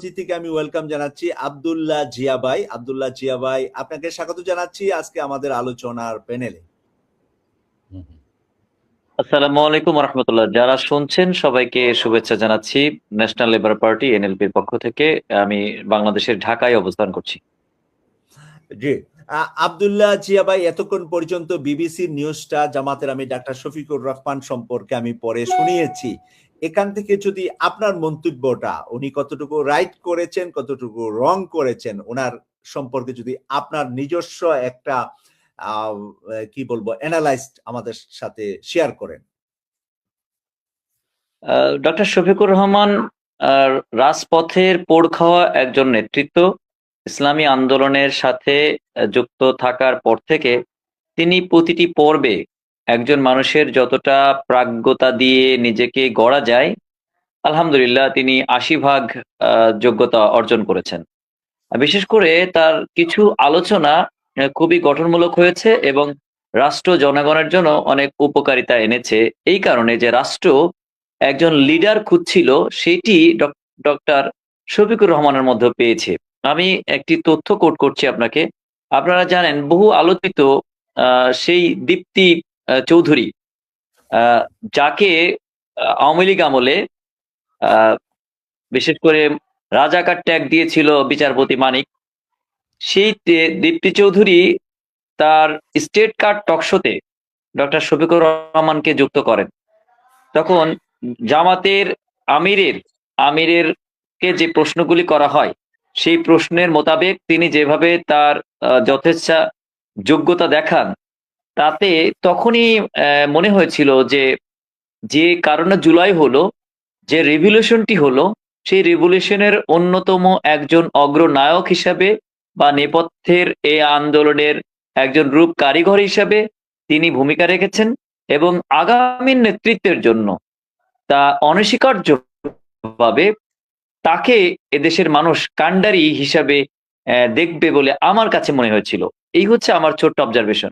Technology থেকে আমি welcome জানাচ্ছি আব্দুল্লাহ জিয়া ভাই। আব্দুল্লাহ জিয়া ভাই, আপনাকে স্বাগত জানাচ্ছি আজকে আমাদের আলোচনার প্যানেলে। আসসালামু আলাইকুম রহমতুল্লাহ। যারা শুনছেন সবাইকে শুভেচ্ছা জানাচ্ছি। ন্যাশনাল লেবার পার্টি এনএলপির পক্ষ থেকে আমি বাংলাদেশের ঢাকায় অবস্থান করছি। জি, আব্দুল্লাহ জিয়া ভাই, এতক্ষণ পর্যন্ত বিবিসির নিউজটা জামাতের আমি ডাক্তার শফিকুর রহমান সম্পর্কে আমি পরে শুনিয়েছি। এখান থেকে যদি আপনার মন্তব্যটা, উনি কতটুকু রাইট করেছেন কতটুকু রং করেছেন, ওনার সম্পর্কে যদি আপনার নিজস্ব একটা কি বলবো অ্যানালাইজ আমাদের সাথে শেয়ার করেন। ডক্টর শফিকুর রহমান রাজপথের পোড় খাওয়া একজন নেতৃত্ব। ইসলামী আন্দোলনের সাথে যুক্ত থাকার পর থেকে তিনি প্রতিটি পর্বে একজন মানুষের যতটা প্রাজ্ঞতা দিয়ে নিজেকে গড়া যায়, আলহামদুলিল্লাহ তিনি ৮০ ভাগ যোগ্যতা অর্জন করেছেন। বিশেষ করে তার কিছু আলোচনা খুবই গঠনমূলক হয়েছে এবং রাষ্ট্র জনগণের জন্য অনেক উপকারিতা এনেছে। এই কারণে যে রাষ্ট্র একজন লিডার খুঁজছিল সেটি ডক্টর শফিকুর রহমানের মধ্যে পেয়েছে। আমি একটি তথ্য কোট করছি আপনাকে। আপনারা জানেন বহু আলোচিত সেই দীপ্তি চৌধুরী, যাকে আওয়ামী লীগ আমলে বিশেষ করে রাজাকার ট্যাগ দিয়েছিল বিচারপতি মানিক। সেই দীপ্তি চৌধুরী তার স্টেট কার্ড টকশোতে ডক্টর শফিকুর রহমানকে যুক্ত করেন। তখন জামাতের আমিরের আমিরের কে যে প্রশ্নগুলি করা হয় সেই প্রশ্নের মোতাবেক তিনি যেভাবে তার যথেচ্ছা যোগ্যতা দেখান, তাতে তখনই মনে হয়েছিল যে যে কারণে জুলাই হলো, যে রেভলিউশনটি হলো, সেই রেভলিউশনের অন্যতম একজন অগ্রনায়ক হিসাবে বা নেপথ্যের এই আন্দোলনের একজন রূপ কারিগর হিসাবে তিনি ভূমিকা রেখেছেন এবং আগামী নেতৃত্বের জন্য তা অনস্বীকার্যভাবে তাকে এদেশের মানুষ কাণ্ডারি হিসাবে দেখবে বলে আমার কাছে মনে হয়েছিল। এই হচ্ছে আমার ছোট্ট অবজারভেশন।